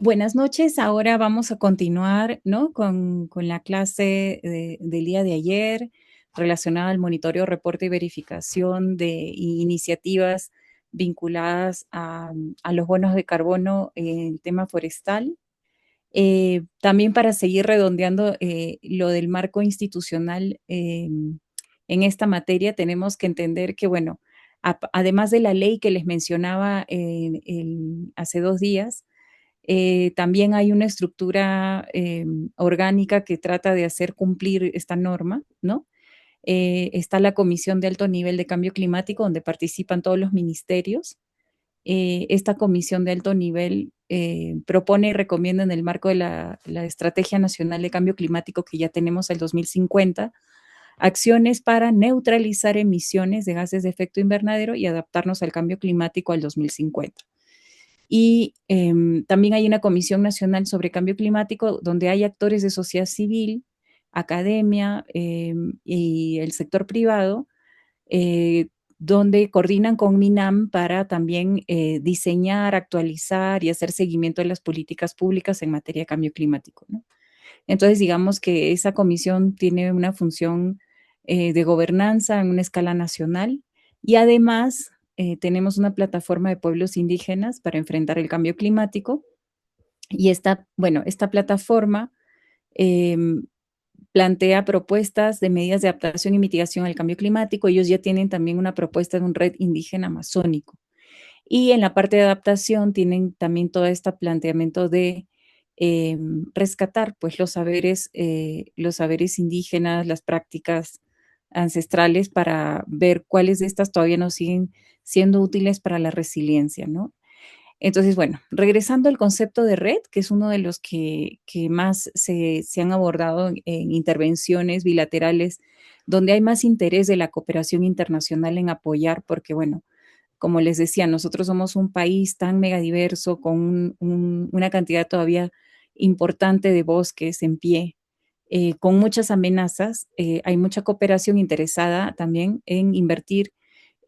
Buenas noches, ahora vamos a continuar, ¿no? con la clase del día de ayer relacionada al monitoreo, reporte y verificación de iniciativas vinculadas a los bonos de carbono en el tema forestal. También para seguir redondeando lo del marco institucional en esta materia, tenemos que entender que, bueno, además de la ley que les mencionaba hace 2 días, también hay una estructura orgánica que trata de hacer cumplir esta norma, ¿no? Está la Comisión de Alto Nivel de Cambio Climático, donde participan todos los ministerios. Esta comisión de alto nivel propone y recomienda en el marco de la Estrategia Nacional de Cambio Climático que ya tenemos al 2050, acciones para neutralizar emisiones de gases de efecto invernadero y adaptarnos al cambio climático al 2050. Y también hay una Comisión Nacional sobre Cambio Climático donde hay actores de sociedad civil, academia y el sector privado, eh, donde coordinan con MINAM para también diseñar, actualizar y hacer seguimiento de las políticas públicas en materia de cambio climático, ¿no? Entonces, digamos que esa comisión tiene una función de gobernanza en una escala nacional y además tenemos una plataforma de pueblos indígenas para enfrentar el cambio climático y esta plataforma eh, plantea propuestas de medidas de adaptación y mitigación al cambio climático. Ellos ya tienen también una propuesta de un red indígena amazónico. Y en la parte de adaptación tienen también todo este planteamiento de rescatar pues los saberes indígenas, las prácticas ancestrales para ver cuáles de estas todavía nos siguen siendo útiles para la resiliencia, ¿no? Entonces, bueno, regresando al concepto de red, que es uno de los que más se han abordado en intervenciones bilaterales, donde hay más interés de la cooperación internacional en apoyar, porque, bueno, como les decía, nosotros somos un país tan megadiverso, con una cantidad todavía importante de bosques en pie, con muchas amenazas. Hay mucha cooperación interesada también en invertir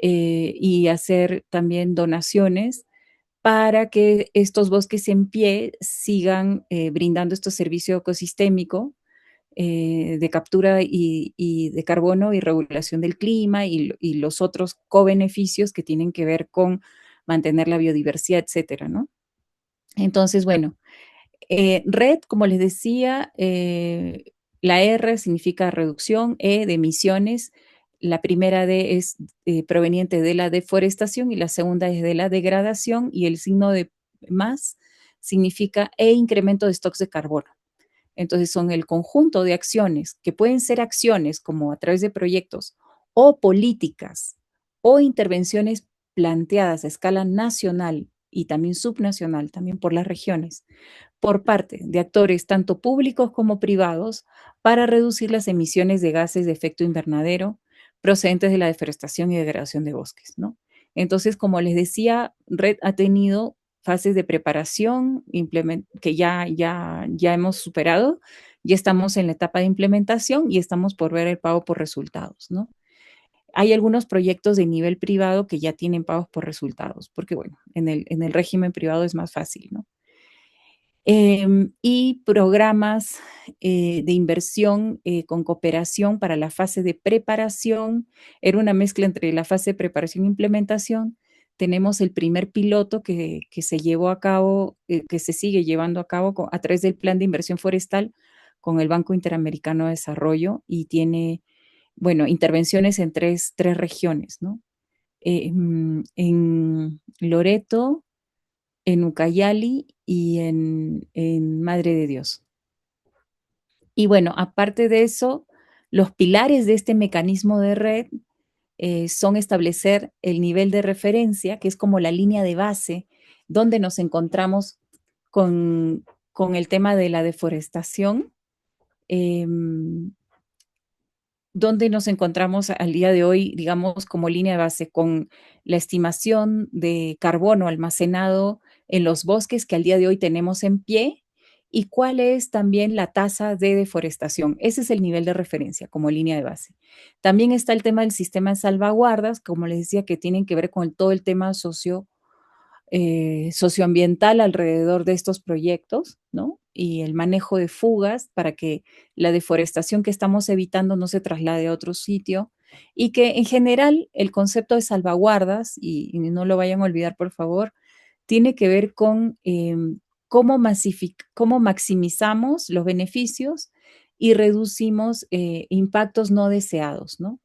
y hacer también donaciones para que estos bosques en pie sigan brindando este servicio ecosistémico de captura y de carbono y regulación del clima y los otros co-beneficios que tienen que ver con mantener la biodiversidad, etcétera, ¿no? Entonces, bueno, red, como les decía, la R significa reducción, E de emisiones, la primera D es proveniente de la deforestación y la segunda es de la degradación y el signo de más significa E incremento de stocks de carbono. Entonces son el conjunto de acciones que pueden ser acciones como a través de proyectos o políticas o intervenciones planteadas a escala nacional y también subnacional, también por las regiones, por parte de actores tanto públicos como privados para reducir las emisiones de gases de efecto invernadero procedentes de la deforestación y degradación de bosques, ¿no? Entonces, como les decía, RED ha tenido fases de preparación que ya hemos superado, ya estamos en la etapa de implementación y estamos por ver el pago por resultados, ¿no? Hay algunos proyectos de nivel privado que ya tienen pagos por resultados, porque bueno, en el régimen privado es más fácil, ¿no? Y programas de inversión con cooperación para la fase de preparación. Era una mezcla entre la fase de preparación e implementación. Tenemos el primer piloto que se llevó a cabo, que se sigue llevando a cabo a través del Plan de Inversión Forestal con el Banco Interamericano de Desarrollo y tiene, bueno, intervenciones en tres regiones, ¿no? En Loreto, en Ucayali y en Madre de Dios. Y bueno, aparte de eso, los pilares de este mecanismo de red son establecer el nivel de referencia, que es como la línea de base donde nos encontramos con el tema de la deforestación, eh, donde nos encontramos al día de hoy, digamos, como línea de base con la estimación de carbono almacenado en los bosques que al día de hoy tenemos en pie y cuál es también la tasa de deforestación. Ese es el nivel de referencia como línea de base. También está el tema del sistema de salvaguardas, como les decía, que tienen que ver con todo el tema socioambiental alrededor de estos proyectos, ¿no? Y el manejo de fugas para que la deforestación que estamos evitando no se traslade a otro sitio y que en general el concepto de salvaguardas, y no lo vayan a olvidar por favor, tiene que ver con cómo maximizamos los beneficios y reducimos impactos no deseados, ¿no?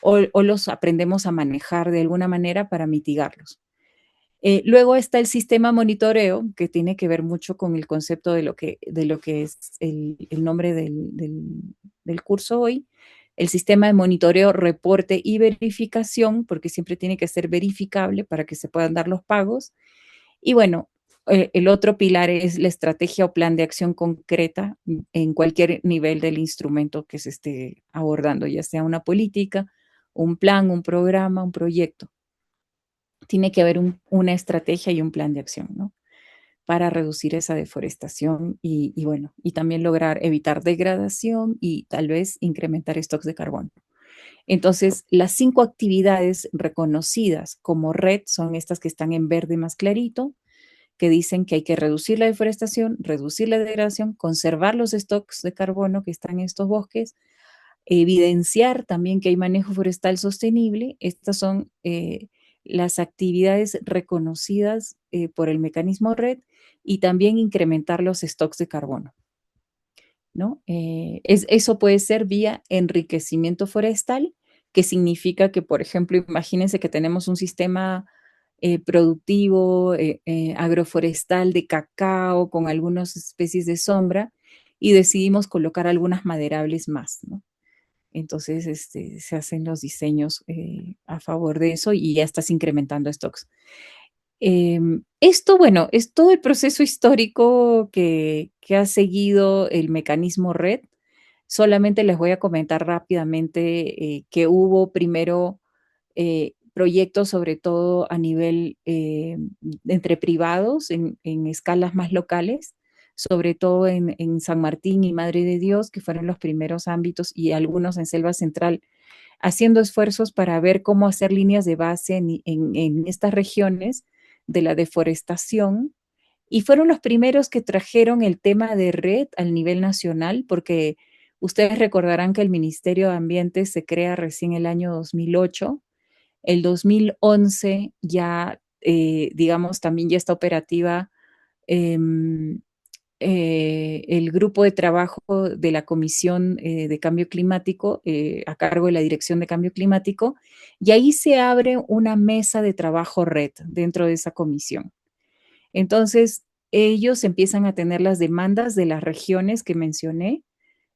O los aprendemos a manejar de alguna manera para mitigarlos. Luego está el sistema monitoreo, que tiene que ver mucho con el concepto de lo que es el nombre del curso hoy. El sistema de monitoreo, reporte y verificación, porque siempre tiene que ser verificable para que se puedan dar los pagos. Y bueno, el otro pilar es la estrategia o plan de acción concreta en cualquier nivel del instrumento que se esté abordando, ya sea una política, un plan, un programa, un proyecto. Tiene que haber una estrategia y un plan de acción, ¿no? Para reducir esa deforestación y bueno, y también lograr evitar degradación y tal vez incrementar stocks de carbono. Entonces, las 5 actividades reconocidas como red son estas que están en verde más clarito, que dicen que hay que reducir la deforestación, reducir la degradación, conservar los stocks de carbono que están en estos bosques, evidenciar también que hay manejo forestal sostenible. Estas son las actividades reconocidas por el mecanismo RED y también incrementar los stocks de carbono, ¿no? Eso puede ser vía enriquecimiento forestal, que significa que, por ejemplo, imagínense que tenemos un sistema productivo agroforestal de cacao con algunas especies de sombra y decidimos colocar algunas maderables más, ¿no? Entonces, se hacen los diseños a favor de eso y ya estás incrementando stocks. Esto, bueno, es todo el proceso histórico que ha seguido el mecanismo RED. Solamente les voy a comentar rápidamente que hubo primero proyectos, sobre todo a nivel entre privados, en escalas más locales, sobre todo en San Martín y Madre de Dios, que fueron los primeros ámbitos, y algunos en Selva Central, haciendo esfuerzos para ver cómo hacer líneas de base en estas regiones de la deforestación. Y fueron los primeros que trajeron el tema de red al nivel nacional, porque ustedes recordarán que el Ministerio de Ambiente se crea recién el año 2008. El 2011 ya, digamos, también ya está operativa eh, el grupo de trabajo de la Comisión de Cambio Climático a cargo de la Dirección de Cambio Climático, y ahí se abre una mesa de trabajo red dentro de esa comisión. Entonces, ellos empiezan a tener las demandas de las regiones que mencioné,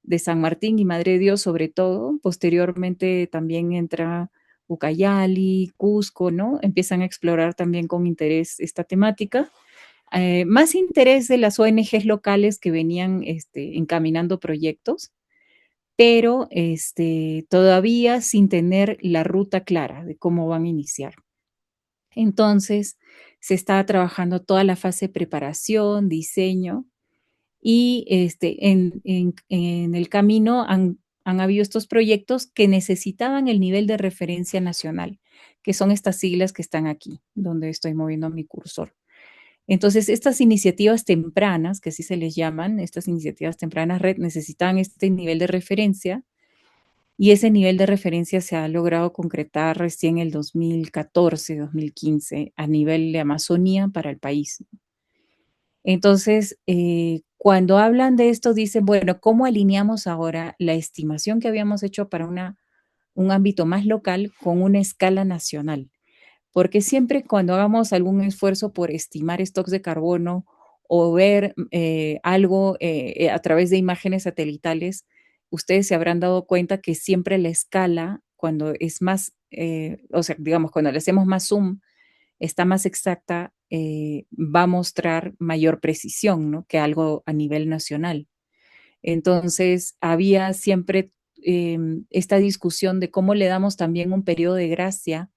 de San Martín y Madre de Dios sobre todo. Posteriormente también entra Ucayali, Cusco, ¿no? Empiezan a explorar también con interés esta temática. Más interés de las ONGs locales que venían encaminando proyectos, pero todavía sin tener la ruta clara de cómo van a iniciar. Entonces, se está trabajando toda la fase de preparación, diseño, y en el camino han habido estos proyectos que necesitaban el nivel de referencia nacional, que son estas siglas que están aquí, donde estoy moviendo mi cursor. Entonces, estas iniciativas tempranas, que así se les llaman, estas iniciativas tempranas red, necesitaban este nivel de referencia, y ese nivel de referencia se ha logrado concretar recién en el 2014, 2015, a nivel de Amazonía para el país. Entonces, cuando hablan de esto, dicen, bueno, ¿cómo alineamos ahora la estimación que habíamos hecho para un ámbito más local con una escala nacional? Porque siempre cuando hagamos algún esfuerzo por estimar stocks de carbono o ver algo a través de imágenes satelitales, ustedes se habrán dado cuenta que siempre la escala, cuando es más, o sea, digamos, cuando le hacemos más zoom, está más exacta, va a mostrar mayor precisión, ¿no? Que algo a nivel nacional. Entonces, había siempre esta discusión de cómo le damos también un periodo de gracia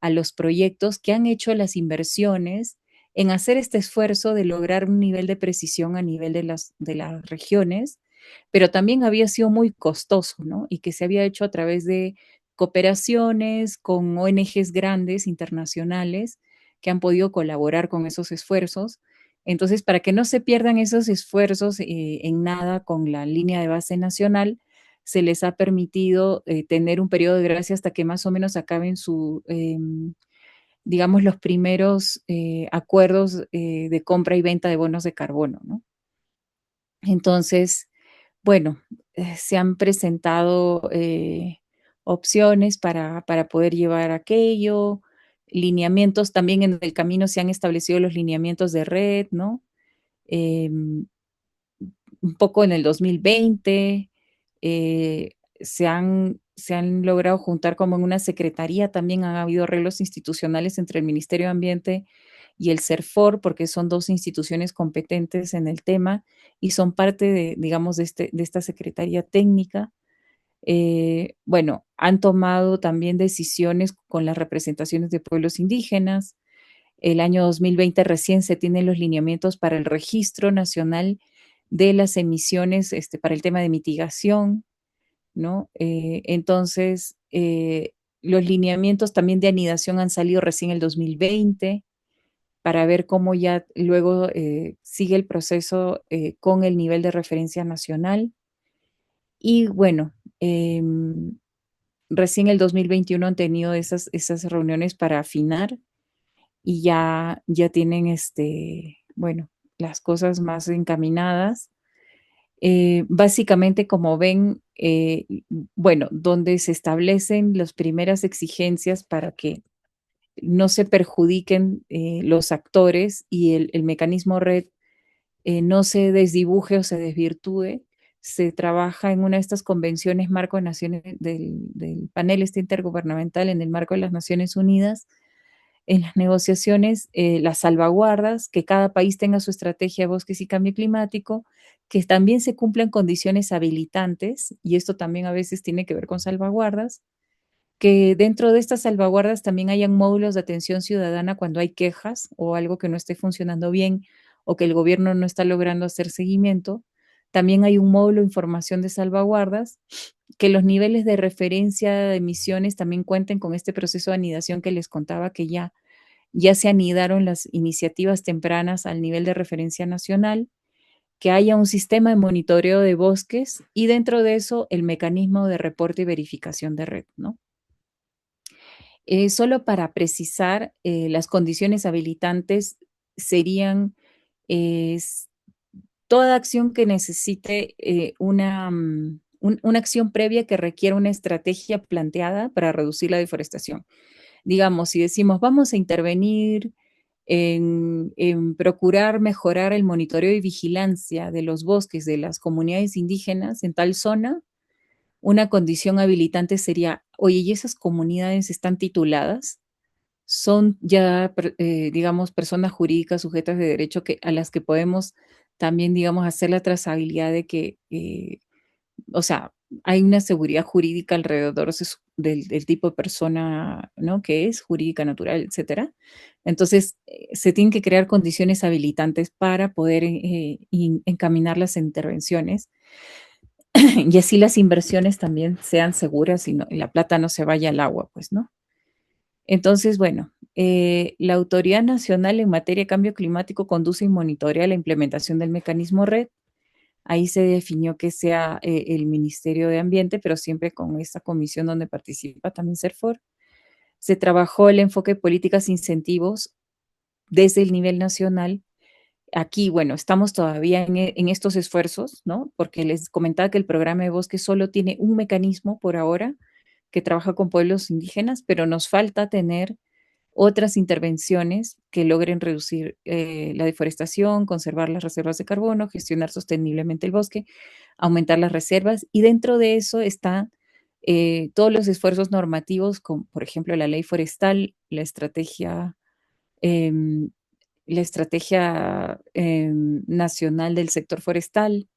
a los proyectos que han hecho las inversiones en hacer este esfuerzo de lograr un nivel de precisión a nivel de las regiones, pero también había sido muy costoso, ¿no? Y que se había hecho a través de cooperaciones con ONGs grandes internacionales que han podido colaborar con esos esfuerzos. Entonces, para que no se pierdan esos esfuerzos en nada con la línea de base nacional, se les ha permitido tener un periodo de gracia hasta que más o menos acaben digamos, los primeros acuerdos de compra y venta de bonos de carbono, ¿no? Entonces, bueno, se han presentado opciones para poder llevar aquello, lineamientos, también en el camino se han establecido los lineamientos de red, ¿no? Un poco en el 2020, se han logrado juntar como en una secretaría, también ha habido arreglos institucionales entre el Ministerio de Ambiente y el CERFOR, porque son dos instituciones competentes en el tema y son parte de, digamos, de esta secretaría técnica. Bueno, han tomado también decisiones con las representaciones de pueblos indígenas. El año 2020 recién se tienen los lineamientos para el registro nacional de las emisiones para el tema de mitigación, ¿no? Entonces, los lineamientos también de anidación han salido recién el 2020 para ver cómo ya luego sigue el proceso con el nivel de referencia nacional. Y bueno, recién el 2021 han tenido esas reuniones para afinar y ya tienen, bueno, las cosas más encaminadas. Básicamente, como ven, bueno, donde se establecen las primeras exigencias para que no se perjudiquen los actores y el mecanismo red no se desdibuje o se desvirtúe. Se trabaja en una de estas convenciones marco de naciones del panel intergubernamental en el marco de las Naciones Unidas, en las negociaciones, las salvaguardas, que cada país tenga su estrategia de bosques y cambio climático, que también se cumplan condiciones habilitantes, y esto también a veces tiene que ver con salvaguardas, que dentro de estas salvaguardas también hayan módulos de atención ciudadana cuando hay quejas o algo que no esté funcionando bien o que el gobierno no está logrando hacer seguimiento. También hay un módulo de información de salvaguardas, que los niveles de referencia de emisiones también cuenten con este proceso de anidación que les contaba, que ya se anidaron las iniciativas tempranas al nivel de referencia nacional, que haya un sistema de monitoreo de bosques y dentro de eso el mecanismo de reporte y verificación de red, ¿no? Solo para precisar, las condiciones habilitantes serían es, toda acción que necesite una acción previa que requiera una estrategia planteada para reducir la deforestación. Digamos, si decimos vamos a intervenir en procurar mejorar el monitoreo y vigilancia de los bosques de las comunidades indígenas en tal zona, una condición habilitante sería, oye, ¿y esas comunidades están tituladas? Son ya, digamos, personas jurídicas sujetas de derecho a las que podemos también, digamos, hacer la trazabilidad de que, o sea, hay una seguridad jurídica alrededor del tipo de persona, ¿no? Que es jurídica, natural, etcétera. Entonces, se tienen que crear condiciones habilitantes para poder encaminar las intervenciones y así las inversiones también sean seguras y la plata no se vaya al agua, pues, ¿no? Entonces, bueno, la Autoridad Nacional en materia de cambio climático conduce y monitorea la implementación del mecanismo red. Ahí se definió que sea el Ministerio de Ambiente, pero siempre con esta comisión donde participa también CERFOR. Se trabajó el enfoque de políticas e incentivos desde el nivel nacional. Aquí, bueno, estamos todavía en estos esfuerzos, ¿no? Porque les comentaba que el programa de bosque solo tiene un mecanismo por ahora que trabaja con pueblos indígenas, pero nos falta tener otras intervenciones que logren reducir la deforestación, conservar las reservas de carbono, gestionar sosteniblemente el bosque, aumentar las reservas y dentro de eso están todos los esfuerzos normativos, como por ejemplo la ley forestal, eh, la estrategia nacional del sector forestal,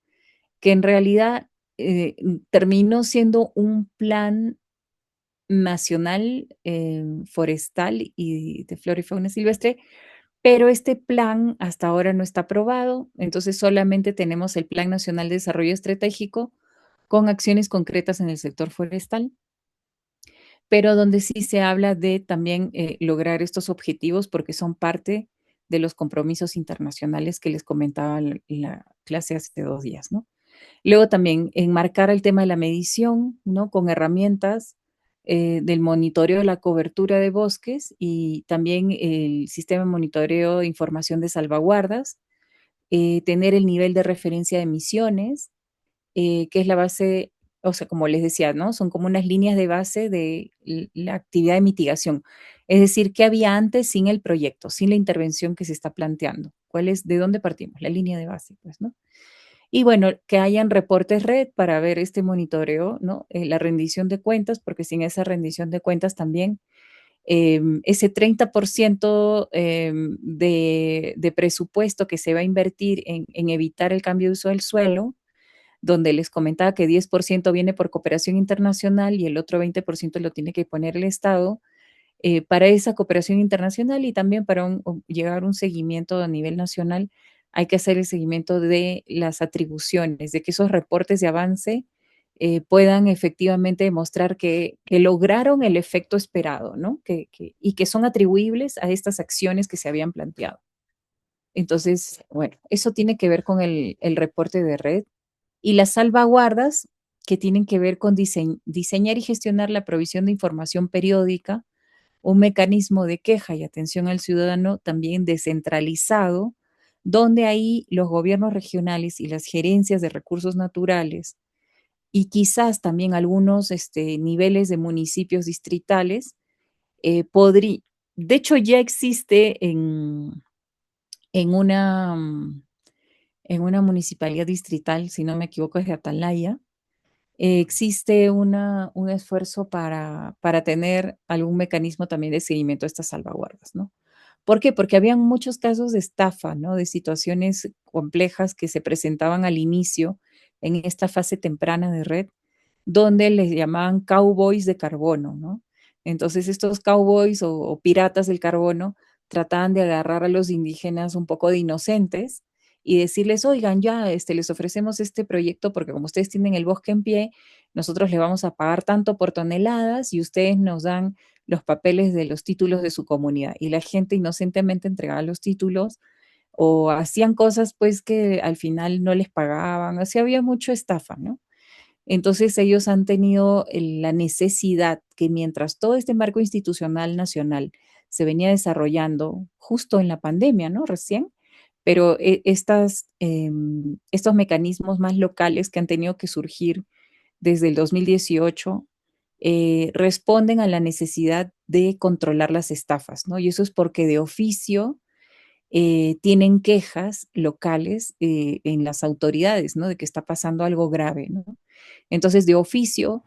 que en realidad terminó siendo un plan nacional forestal y de flora y fauna silvestre, pero este plan hasta ahora no está aprobado, entonces solamente tenemos el Plan Nacional de Desarrollo Estratégico con acciones concretas en el sector forestal, pero donde sí se habla de también lograr estos objetivos porque son parte de los compromisos internacionales que les comentaba en la clase hace 2 días, ¿no? Luego también enmarcar el tema de la medición, ¿no? Con herramientas del monitoreo de la cobertura de bosques y también el sistema de monitoreo de información de salvaguardas, tener el nivel de referencia de emisiones, que es la base, o sea, como les decía, ¿no? Son como unas líneas de base de la actividad de mitigación. Es decir, ¿qué había antes sin el proyecto, sin la intervención que se está planteando? ¿De dónde partimos? La línea de base, pues, ¿no? Y bueno, que hayan reportes red para ver este monitoreo, ¿no? La rendición de cuentas, porque sin esa rendición de cuentas también ese 30% de presupuesto que se va a invertir en evitar el cambio de uso del suelo, donde les comentaba que 10% viene por cooperación internacional y el otro 20% lo tiene que poner el Estado, para esa cooperación internacional y también para llegar a un seguimiento a nivel nacional, hay que hacer el seguimiento de las atribuciones, de que esos reportes de avance puedan efectivamente demostrar que lograron el efecto esperado, ¿no? Y que son atribuibles a estas acciones que se habían planteado. Entonces, bueno, eso tiene que ver con el reporte de red y las salvaguardas que tienen que ver con diseñar y gestionar la provisión de información periódica, un mecanismo de queja y atención al ciudadano también descentralizado, donde ahí los gobiernos regionales y las gerencias de recursos naturales y quizás también algunos niveles de municipios distritales, podría, de hecho ya existe en una, mm, en una municipalidad distrital, si no me equivoco, es de Atalaya, existe un esfuerzo para tener algún mecanismo también de seguimiento de estas salvaguardas, ¿no? ¿Por qué? Porque habían muchos casos de estafa, ¿no? De situaciones complejas que se presentaban al inicio en esta fase temprana de red, donde les llamaban cowboys de carbono, ¿no? Entonces estos cowboys o piratas del carbono trataban de agarrar a los indígenas un poco de inocentes y decirles, oigan, ya les ofrecemos este proyecto porque como ustedes tienen el bosque en pie, nosotros les vamos a pagar tanto por toneladas y ustedes nos dan los papeles de los títulos de su comunidad. Y la gente inocentemente entregaba los títulos o hacían cosas pues que al final no les pagaban, o sea, había mucha estafa, ¿no? Entonces ellos han tenido la necesidad que mientras todo este marco institucional nacional se venía desarrollando justo en la pandemia, ¿no? Recién, pero estos mecanismos más locales que han tenido que surgir desde el 2018 responden a la necesidad de controlar las estafas, ¿no? Y eso es porque de oficio tienen quejas locales en las autoridades, ¿no? De que está pasando algo grave, ¿no? Entonces, de oficio,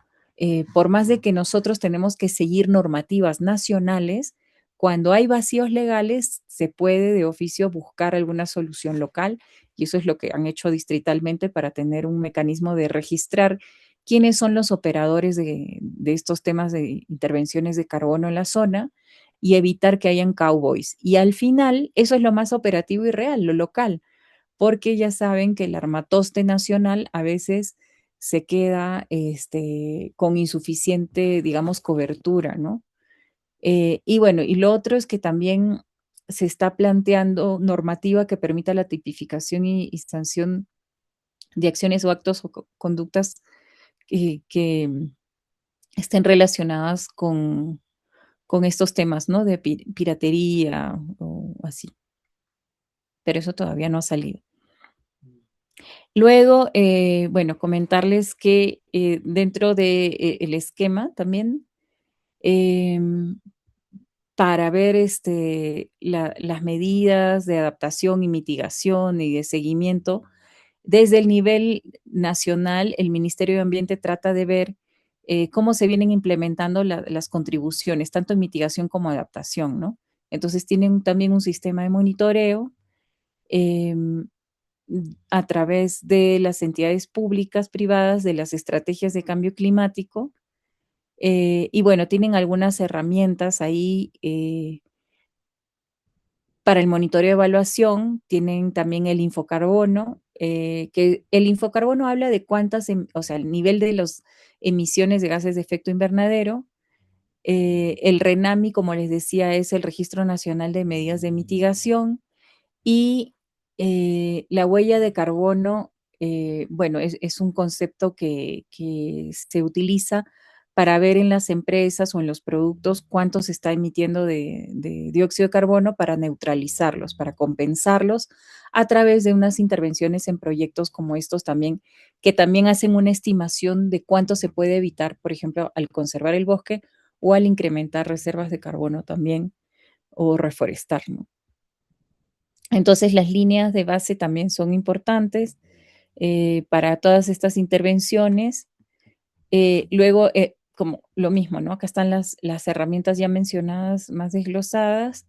por más de que nosotros tenemos que seguir normativas nacionales, cuando hay vacíos legales, se puede de oficio buscar alguna solución local y eso es lo que han hecho distritalmente para tener un mecanismo de registrar quiénes son los operadores de estos temas de intervenciones de carbono en la zona y evitar que hayan cowboys. Y al final, eso es lo más operativo y real, lo local, porque ya saben que el armatoste nacional a veces se queda con insuficiente, digamos, cobertura, ¿no? Y bueno, y lo otro es que también se está planteando normativa que permita la tipificación y sanción de acciones o actos o conductas que estén relacionadas con estos temas, ¿no? De piratería o así, pero eso todavía no ha salido. Luego, bueno, comentarles que dentro del esquema también, em, para ver las medidas de adaptación y mitigación y de seguimiento, desde el nivel nacional, el Ministerio de Ambiente trata de ver cómo se vienen implementando las contribuciones, tanto en mitigación como adaptación, ¿no? Entonces tienen también un sistema de monitoreo em, a través de las entidades públicas, privadas, de las estrategias de cambio climático. Y bueno, tienen algunas herramientas ahí para el monitoreo de evaluación, tienen también el infocarbono, que el infocarbono habla de cuántas, o sea, el nivel de las emisiones de gases de efecto invernadero El RENAMI, como les decía, es el Registro Nacional de Medidas de Mitigación. Y la huella de carbono, bueno, es un concepto que se utiliza para ver en las empresas o en los productos cuánto se está emitiendo de dióxido de carbono para neutralizarlos, para compensarlos a través de unas intervenciones en proyectos como estos también, que también hacen una estimación de cuánto se puede evitar, por ejemplo, al conservar el bosque o al incrementar reservas de carbono también o reforestar, ¿no? Entonces, las líneas de base también son importantes para todas estas intervenciones. Luego, como lo mismo, ¿no? Acá están las herramientas ya mencionadas, más desglosadas.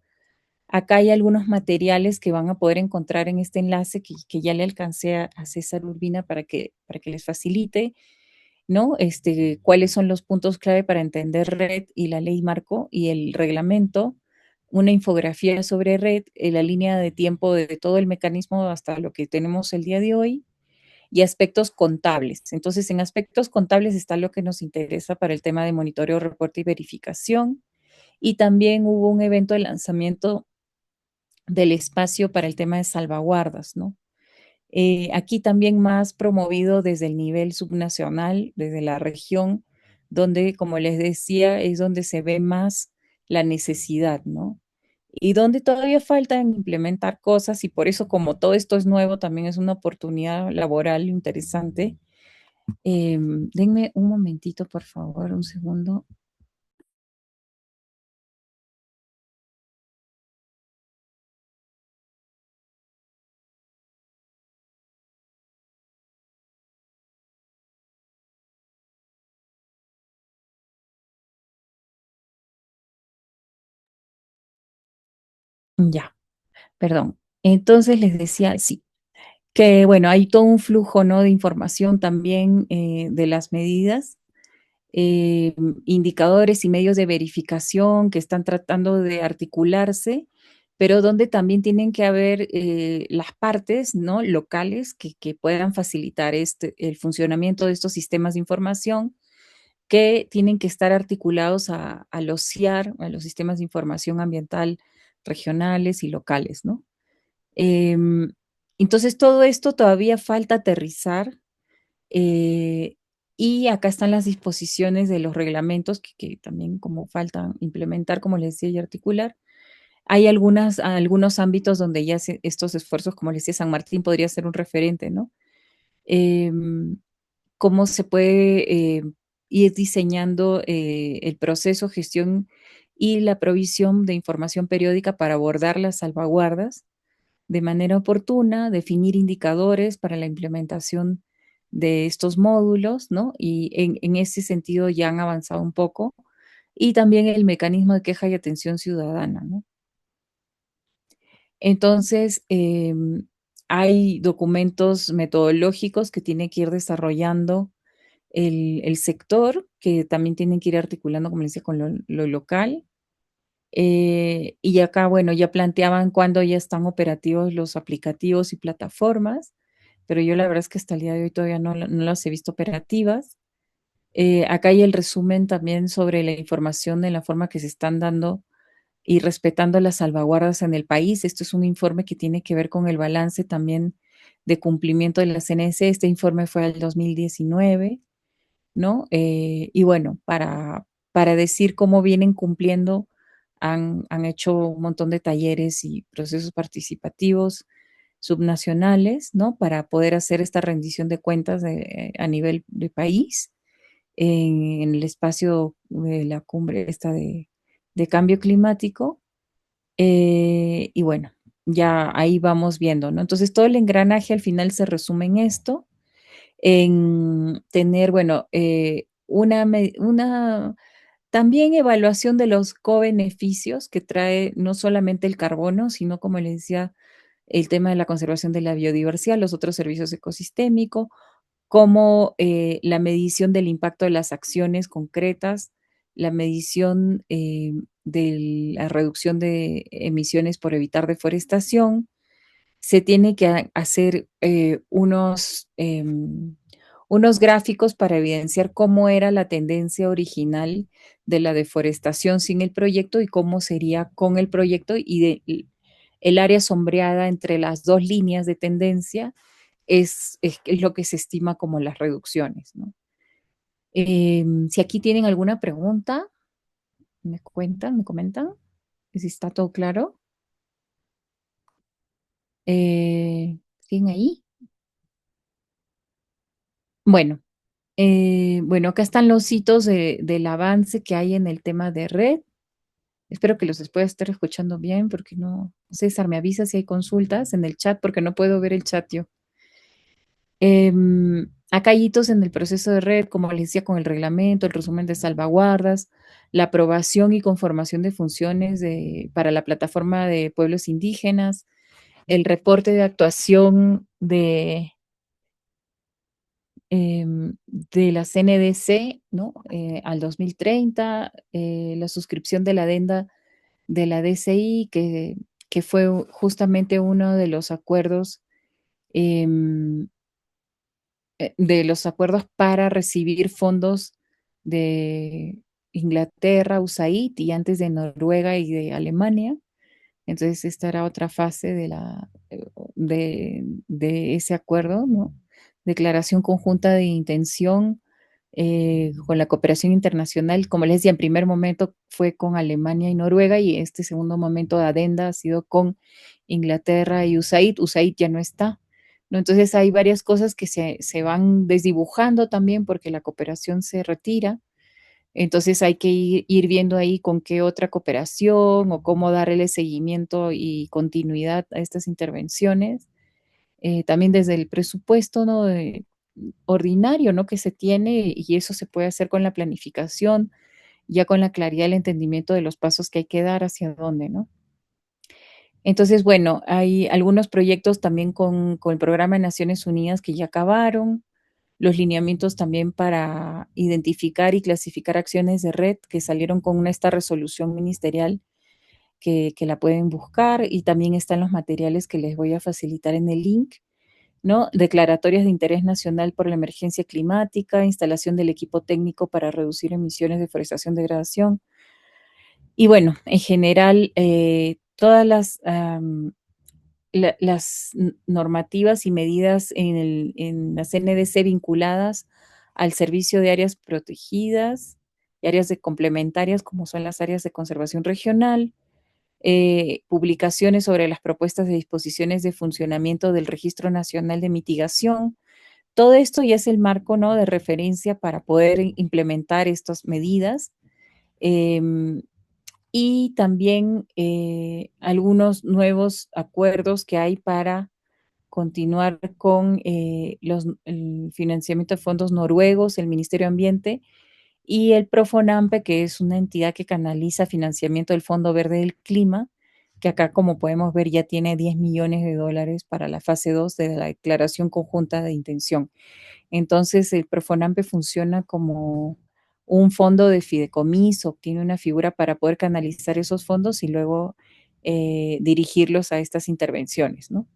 Acá hay algunos materiales que van a poder encontrar en este enlace que ya le alcancé a César Urbina para que les facilite, ¿no? Cuáles son los puntos clave para entender red y la ley marco y el reglamento, una infografía sobre red, la línea de tiempo de todo el mecanismo hasta lo que tenemos el día de hoy y aspectos contables. Entonces, en aspectos contables está lo que nos interesa para el tema de monitoreo, reporte y verificación. Y también hubo un evento de lanzamiento del espacio para el tema de salvaguardas, ¿no? Aquí también más promovido desde el nivel subnacional, desde la región, donde, como les decía, es donde se ve más la necesidad, ¿no? Y donde todavía faltan implementar cosas y por eso como todo esto es nuevo, también es una oportunidad laboral interesante. Denme un momentito, por favor, un segundo. Ya, perdón. Entonces les decía, sí, que bueno, hay todo un flujo, ¿no? De información también de las medidas, eh, indicadores y medios de verificación que están tratando de articularse, pero donde también tienen que haber las partes, ¿no? Locales que puedan facilitar el funcionamiento de estos sistemas de información que tienen que estar articulados a los CIAR, a los sistemas de información ambiental regionales y locales, ¿no? Em, entonces, todo esto todavía falta aterrizar eh, y acá están las disposiciones de los reglamentos que también como faltan implementar, como les decía, y articular. Hay algunos ámbitos donde ya estos esfuerzos, como les decía, San Martín podría ser un referente, ¿no? Em, Cómo se puede ir diseñando el proceso, gestión y la provisión de información periódica para abordar las salvaguardas de manera oportuna, definir indicadores para la implementación de estos módulos, ¿no? Y en ese sentido ya han avanzado un poco. Y también el mecanismo de queja y atención ciudadana, ¿no? Entonces, hay documentos metodológicos que tiene que ir desarrollando el sector, que también tienen que ir articulando, como les decía, con lo local. Y acá, bueno, ya planteaban cuándo ya están operativos los aplicativos y plataformas, pero yo la verdad es que hasta el día de hoy todavía no las he visto operativas. Acá hay el resumen también sobre la información de la forma que se están dando y respetando las salvaguardas en el país. Esto es un informe que tiene que ver con el balance también de cumplimiento de la CNC. Este informe fue al 2019, ¿no? Y bueno, para decir cómo vienen cumpliendo, han hecho un montón de talleres y procesos participativos subnacionales, ¿no? Para poder hacer esta rendición de cuentas a nivel de país en el espacio de la cumbre esta de cambio climático. Y bueno, ya ahí vamos viendo, ¿no? Entonces todo el engranaje al final se resume en esto, en tener, bueno, una también evaluación de los co-beneficios que trae no solamente el carbono, sino como les decía, el tema de la conservación de la biodiversidad, los otros servicios ecosistémicos, como la medición del impacto de las acciones concretas, la medición de la reducción de emisiones por evitar deforestación. Se tiene que hacer unos gráficos para evidenciar cómo era la tendencia original de la deforestación sin el proyecto y cómo sería con el proyecto el área sombreada entre las dos líneas de tendencia es lo que se estima como las reducciones, ¿no? Si aquí tienen alguna pregunta, me cuentan, me comentan, si está todo claro. ¿Siguen ahí? Bueno, bueno, acá están los hitos del avance que hay en el tema de red. Espero que los pueda estar escuchando bien, porque no, César me avisa si hay consultas en el chat, porque no puedo ver el chat yo. Acá hay hitos en el proceso de red, como les decía, con el reglamento, el resumen de salvaguardas, la aprobación y conformación de funciones para la plataforma de pueblos indígenas, el reporte de actuación de la CNDC, ¿no? Al 2030, la suscripción de la adenda de la DCI, que fue justamente uno em, de los acuerdos para recibir fondos de Inglaterra, USAID y antes de Noruega y de Alemania. Entonces, esta era otra fase de ese acuerdo, ¿no? Declaración conjunta de intención con la cooperación internacional. Como les decía, en primer momento fue con Alemania y Noruega y este segundo momento de adenda ha sido con Inglaterra y USAID. USAID ya no está, ¿no? Entonces, hay varias cosas que se van desdibujando también porque la cooperación se retira. Entonces hay que ir viendo ahí con qué otra cooperación o cómo darle seguimiento y continuidad a estas intervenciones. También desde el presupuesto, ¿no? Ordinario, ¿no? Que se tiene y eso se puede hacer con la planificación, ya con la claridad y el entendimiento de los pasos que hay que dar hacia dónde, ¿no? Entonces, bueno, hay algunos proyectos también con el Programa de Naciones Unidas que ya acabaron, los lineamientos también para identificar y clasificar acciones de red que salieron con esta resolución ministerial que la pueden buscar y también están los materiales que les voy a facilitar en el link, ¿no? Declaratorias de interés nacional por la emergencia climática, instalación del equipo técnico para reducir emisiones, deforestación, degradación. Y bueno, en general, todas las normativas y medidas en la CNDC vinculadas al servicio de áreas protegidas y áreas complementarias, como son las áreas de conservación regional, publicaciones sobre las propuestas de disposiciones de funcionamiento del Registro Nacional de Mitigación. Todo esto ya es el marco, ¿no?, de referencia para poder implementar estas medidas. Eh, y también algunos nuevos acuerdos que hay para continuar con el financiamiento de fondos noruegos, el Ministerio de Ambiente y el Profonampe, que es una entidad que canaliza financiamiento del Fondo Verde del Clima, que acá, como podemos ver, ya tiene 10 millones de dólares para la fase 2 de la Declaración Conjunta de Intención. Entonces, el Profonampe funciona como un fondo de fideicomiso, tiene una figura para poder canalizar esos fondos y luego dirigirlos a estas intervenciones, ¿no?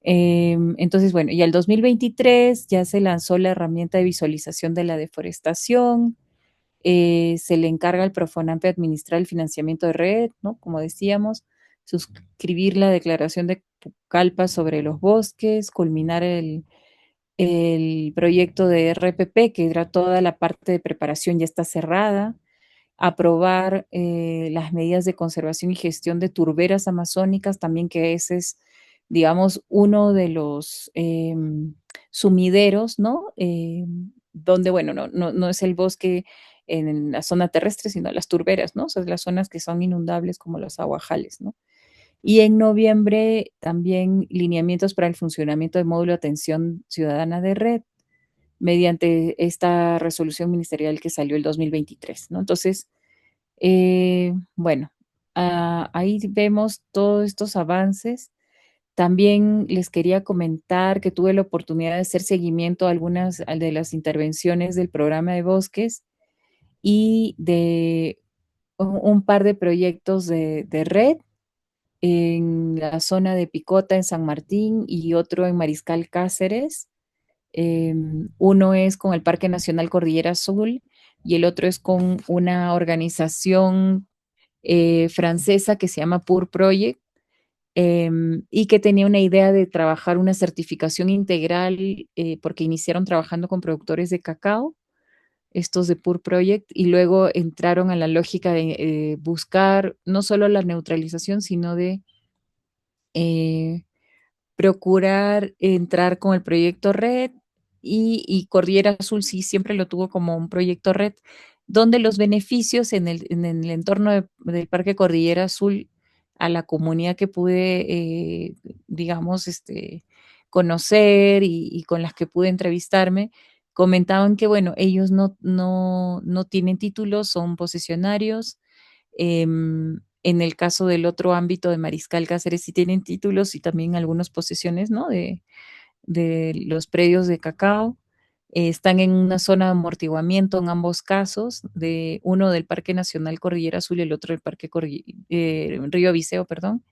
Entonces, bueno, y al 2023 ya se lanzó la herramienta de visualización de la deforestación, se le encarga al Profonampe administrar el financiamiento de red, ¿no? Como decíamos, suscribir la declaración de Pucallpa sobre los bosques, culminar el proyecto de RPP, que era toda la parte de preparación, ya está cerrada, aprobar las medidas de conservación y gestión de turberas amazónicas, también que ese es, digamos, uno de los sumideros, ¿no? Donde, bueno, no es el bosque en la zona terrestre, sino las turberas, ¿no? O sea, las zonas que son inundables como los aguajales, ¿no? Y en noviembre también lineamientos para el funcionamiento del módulo de atención ciudadana de red mediante esta resolución ministerial que salió el 2023, ¿no? Entonces, bueno, ahí vemos todos estos avances. También les quería comentar que tuve la oportunidad de hacer seguimiento a algunas de las intervenciones del programa de bosques y de un par de proyectos de red en la zona de Picota, en San Martín, y otro en Mariscal Cáceres. Uno es con el Parque Nacional Cordillera Azul y el otro es con una organización francesa que se llama Pur Project, y que tenía una idea de trabajar una certificación integral, porque iniciaron trabajando con productores de cacao, estos de Pur Project, y luego entraron a la lógica de buscar no solo la neutralización, sino de eh, procurar entrar con el proyecto Red, y Cordillera Azul sí siempre lo tuvo como un proyecto Red, donde los beneficios en el entorno del Parque Cordillera Azul a la comunidad que pude, digamos, conocer y con las que pude entrevistarme, comentaban que, bueno, ellos no tienen títulos, son posesionarios. En el caso del otro ámbito de Mariscal Cáceres sí tienen títulos y también algunas posesiones, ¿no? De los predios de cacao. Están en una zona de amortiguamiento en ambos casos, de uno del Parque Nacional Cordillera Azul y el otro del Parque Río Viseo, perdón.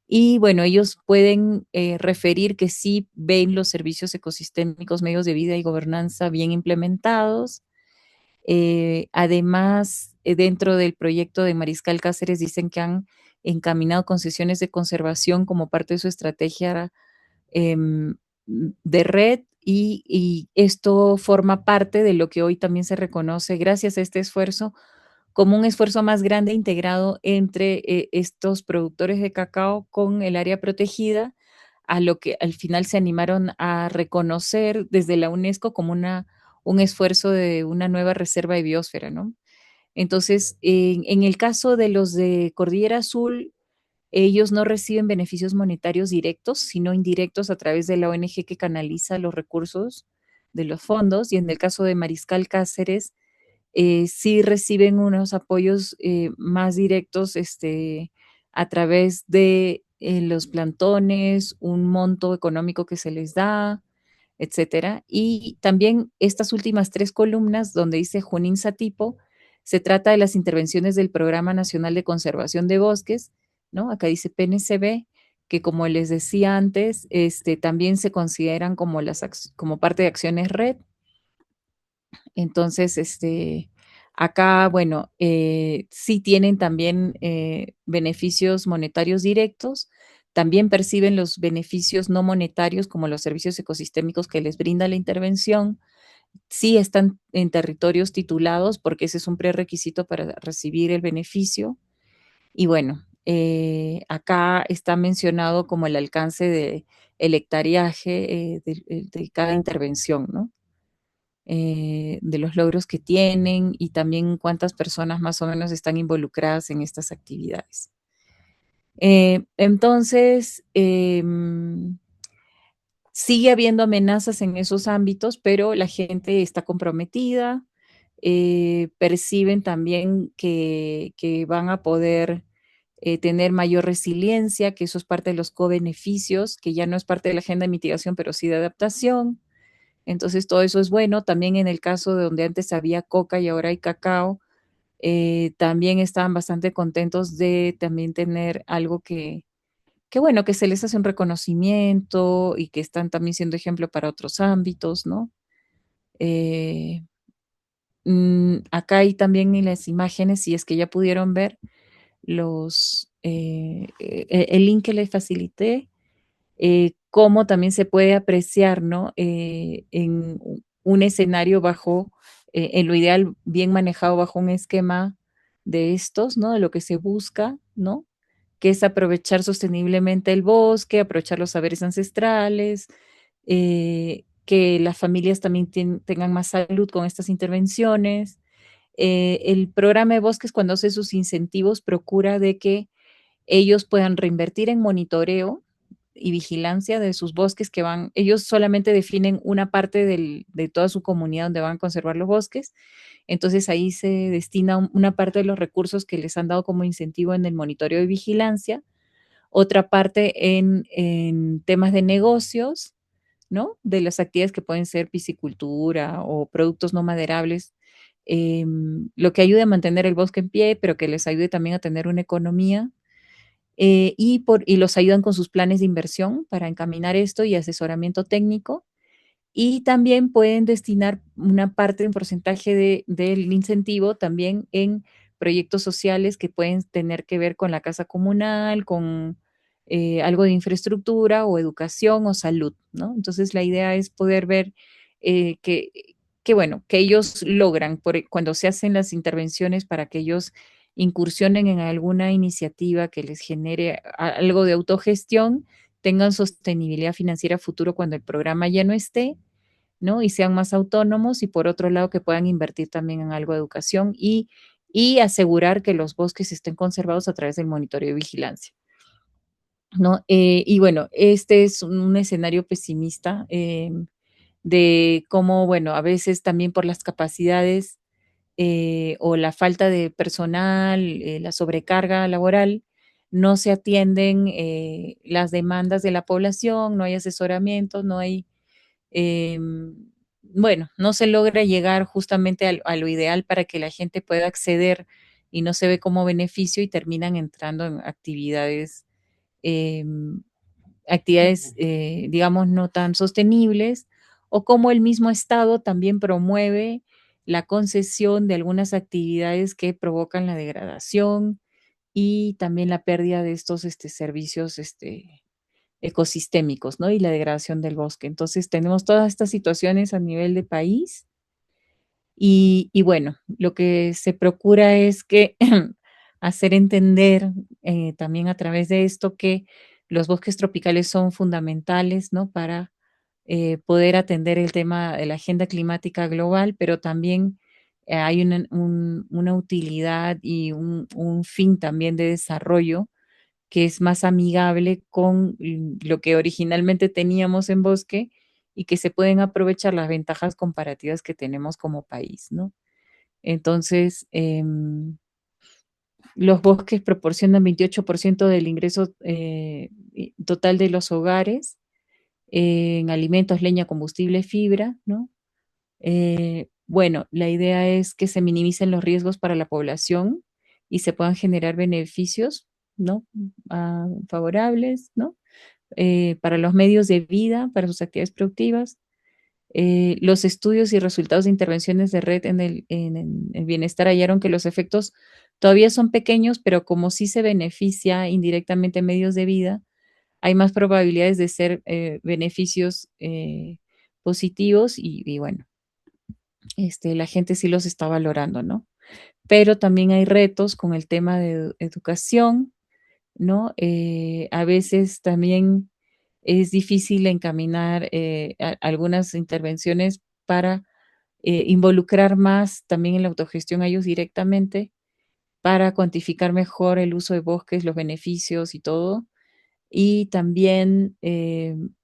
Y bueno, ellos pueden referir que sí ven los servicios ecosistémicos, medios de vida y gobernanza bien implementados. Además, dentro del proyecto de Mariscal Cáceres dicen que han encaminado concesiones de conservación como parte de su estrategia de red, y esto forma parte de lo que hoy también se reconoce, gracias a este esfuerzo, como un esfuerzo más grande integrado entre estos productores de cacao con el área protegida, a lo que al final se animaron a reconocer desde la UNESCO como un esfuerzo de una nueva reserva de biosfera, ¿no? Entonces, en el caso de los de Cordillera Azul, ellos no reciben beneficios monetarios directos, sino indirectos a través de la ONG que canaliza los recursos de los fondos. Y en el caso de Mariscal Cáceres, sí reciben unos apoyos más directos, a través de los plantones, un monto económico que se les da, etcétera. Y también estas últimas tres columnas donde dice Junín Satipo, se trata de las intervenciones del Programa Nacional de Conservación de Bosques, ¿no? Acá dice PNCB, que como les decía antes, también se consideran como, como parte de acciones red. Entonces, acá, bueno, sí tienen también beneficios monetarios directos, también perciben los beneficios no monetarios como los servicios ecosistémicos que les brinda la intervención. Sí están en territorios titulados porque ese es un prerequisito para recibir el beneficio. Y bueno, acá está mencionado como el alcance de el hectareaje de cada intervención, ¿no? De los logros que tienen y también cuántas personas más o menos están involucradas en estas actividades. Entonces, sigue habiendo amenazas en esos ámbitos, pero la gente está comprometida, perciben también que van a poder tener mayor resiliencia, que eso es parte de los co-beneficios, que ya no es parte de la agenda de mitigación, pero sí de adaptación. Entonces, todo eso es bueno. También en el caso de donde antes había coca y ahora hay cacao, también estaban bastante contentos de también tener algo que bueno, que se les hace un reconocimiento y que están también siendo ejemplo para otros ámbitos, ¿no? Eh, Acá hay también en las imágenes, si es que ya pudieron ver, el link que les facilité, cómo también se puede apreciar, ¿no? En un escenario bajo, en lo ideal, bien manejado bajo un esquema de estos, ¿no? De lo que se busca, ¿no? Que es aprovechar sosteniblemente el bosque, aprovechar los saberes ancestrales, que las familias también tengan más salud con estas intervenciones. El programa de bosques, cuando hace sus incentivos, procura de que ellos puedan reinvertir en monitoreo y vigilancia de sus bosques que van, ellos solamente definen una parte de toda su comunidad donde van a conservar los bosques, entonces ahí se destina una parte de los recursos que les han dado como incentivo en el monitoreo y vigilancia, otra parte en temas de negocios, ¿no? De las actividades que pueden ser piscicultura o productos no maderables, lo que ayude a mantener el bosque en pie, pero que les ayude también a tener una economía, y los ayudan con sus planes de inversión para encaminar esto y asesoramiento técnico. y también pueden destinar una parte, un porcentaje del incentivo también en proyectos sociales que pueden tener que ver con la casa comunal, con algo de infraestructura o educación o salud, ¿no? Entonces la idea es poder ver eh, que, bueno, que ellos logran, cuando se hacen las intervenciones para que ellos incursionen en alguna iniciativa que les genere algo de autogestión, tengan sostenibilidad financiera a futuro cuando el programa ya no esté, ¿no? Y sean más autónomos y por otro lado que puedan invertir también en algo de educación y asegurar que los bosques estén conservados a través del monitoreo y vigilancia, ¿no? Y bueno, este es un escenario pesimista de cómo, bueno, a veces también por las capacidades o la falta de personal, la sobrecarga laboral, no se atienden las demandas de la población, no hay asesoramiento, no hay, eh, bueno, no se logra llegar justamente a lo ideal para que la gente pueda acceder y no se ve como beneficio y terminan entrando en eh, actividades, digamos, no tan sostenibles, o como el mismo Estado también promueve la concesión de algunas actividades que provocan la degradación y también la pérdida de estos servicios ecosistémicos, ¿no? Y la degradación del bosque. Entonces, tenemos todas estas situaciones a nivel de país y bueno, lo que se procura es que hacer entender también a través de esto que los bosques tropicales son fundamentales, ¿no? Para poder atender el tema de la agenda climática global, pero también hay una utilidad y un fin también de desarrollo que es más amigable con lo que originalmente teníamos en bosque y que se pueden aprovechar las ventajas comparativas que tenemos como país, ¿no? Entonces, los bosques proporcionan 28% del ingreso total de los hogares en alimentos, leña, combustible, fibra, ¿no? Bueno, la idea es que se minimicen los riesgos para la población y se puedan generar beneficios, ¿no? Favorables, ¿no? Para los medios de vida, para sus actividades productivas. Los estudios y resultados de intervenciones de red en el bienestar hallaron que los efectos todavía son pequeños, pero como sí se beneficia indirectamente en medios de vida, hay más probabilidades de ser beneficios positivos y bueno, la gente sí los está valorando, ¿no? Pero también hay retos con el tema de educación, ¿no? A veces también es difícil encaminar algunas intervenciones para involucrar más también en la autogestión a ellos directamente para cuantificar mejor el uso de bosques, los beneficios y todo, y también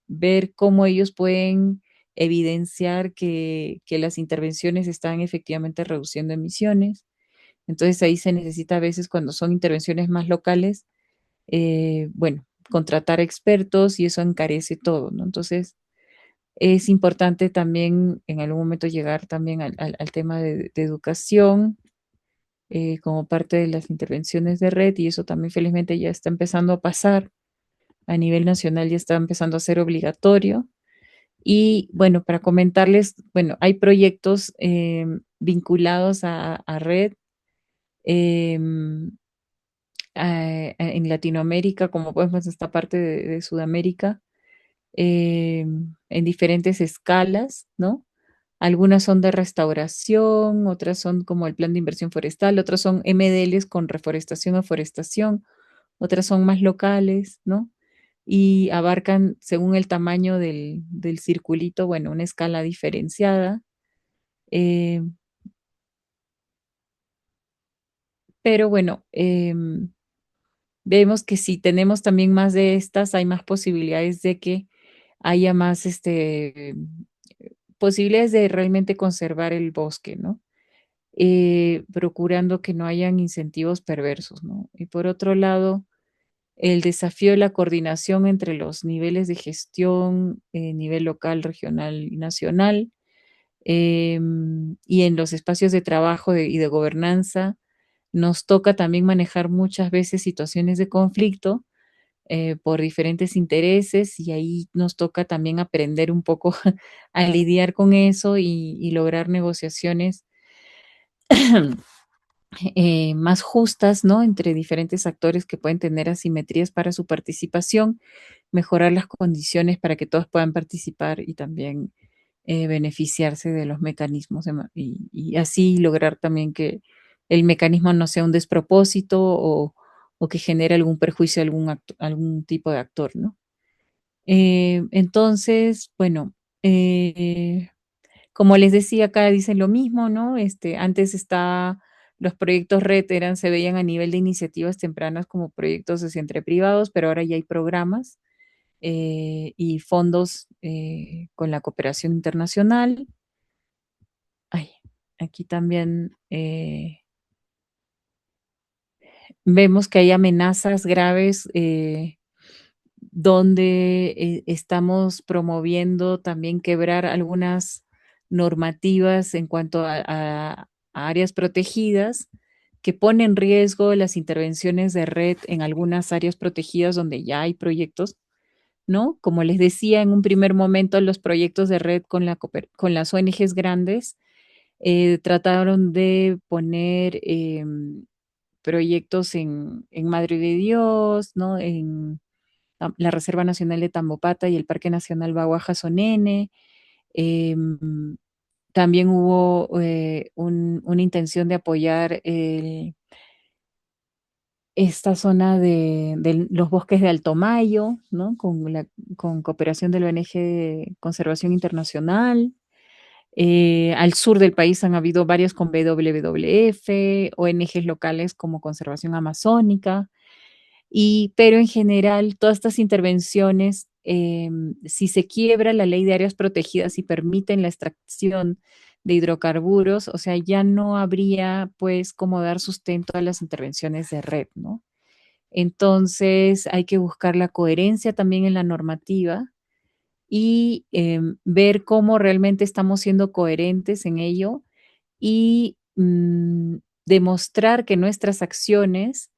ver cómo ellos pueden evidenciar que las intervenciones están efectivamente reduciendo emisiones. Entonces ahí se necesita a veces cuando son intervenciones más locales, bueno, contratar expertos y eso encarece todo, ¿no? Entonces es importante también en algún momento llegar también al tema de educación como parte de las intervenciones de red y eso también felizmente ya está empezando a pasar a nivel nacional, ya está empezando a ser obligatorio. Y bueno, para comentarles, bueno, hay proyectos vinculados a red em, en Latinoamérica, como podemos esta parte de Sudamérica, en diferentes escalas, ¿no? Algunas son de restauración, otras son como el plan de inversión forestal, otras son MDLs con reforestación a forestación, otras son más locales, ¿no? Y abarcan, según el tamaño del circulito, bueno, una escala diferenciada. eh, pero bueno, vemos que si tenemos también más de estas, hay más posibilidades de que haya más posibilidades de realmente conservar el bosque, ¿no? Procurando que no hayan incentivos perversos, ¿no? Y por otro lado, el desafío de la coordinación entre los niveles de gestión, nivel local, regional y nacional, y en los espacios de trabajo y de gobernanza, nos toca también manejar muchas veces situaciones de conflicto por diferentes intereses y ahí nos toca también aprender un poco a lidiar con eso y lograr negociaciones más justas, ¿no? Entre diferentes actores que pueden tener asimetrías para su participación, mejorar las condiciones para que todos puedan participar y también beneficiarse de los mecanismos y así lograr también que el mecanismo no sea un despropósito o que genere algún perjuicio a algún tipo de actor, ¿no? Entonces, bueno, eh, como les decía, acá dicen lo mismo, ¿no? Antes los proyectos red se veían a nivel de iniciativas tempranas como proyectos así entre privados, pero ahora ya hay programas y fondos con la cooperación internacional. Ay, aquí también vemos que hay amenazas graves donde estamos promoviendo también quebrar algunas normativas en cuanto a áreas protegidas que ponen en riesgo las intervenciones de red en algunas áreas protegidas donde ya hay proyectos, ¿no? Como les decía, en un primer momento los proyectos de red con las ONGs grandes trataron de poner proyectos en Madre de Dios, ¿no? En la Reserva Nacional de Tambopata y el Parque Nacional Baguaja-Sonene. También hubo una intención de apoyar esta zona de los bosques de Alto Mayo, ¿no? Con cooperación de la ONG de Conservación Internacional. Al sur del país han habido varios con WWF, ONGs locales como Conservación Amazónica. Pero en general, todas estas intervenciones, si se quiebra la ley de áreas protegidas y permiten la extracción de hidrocarburos, o sea, ya no habría pues cómo dar sustento a las intervenciones de red, ¿no? Entonces hay que buscar la coherencia también en la normativa y ver cómo realmente estamos siendo coherentes en ello y demostrar que nuestras acciones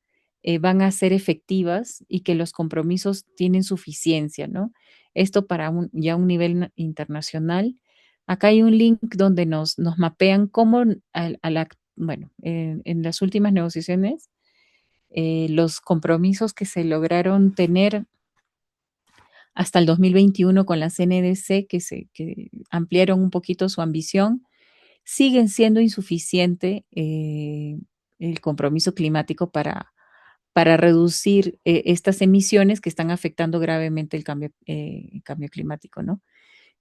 van a ser efectivas y que los compromisos tienen suficiencia, ¿no? Esto para ya un nivel internacional. Acá hay un link donde nos mapean cómo, bueno, en las últimas negociaciones, los compromisos que se lograron tener hasta el 2021 con la CNDC, que ampliaron un poquito su ambición, siguen siendo insuficiente el compromiso climático para reducir estas emisiones que están afectando gravemente el cambio climático, ¿no?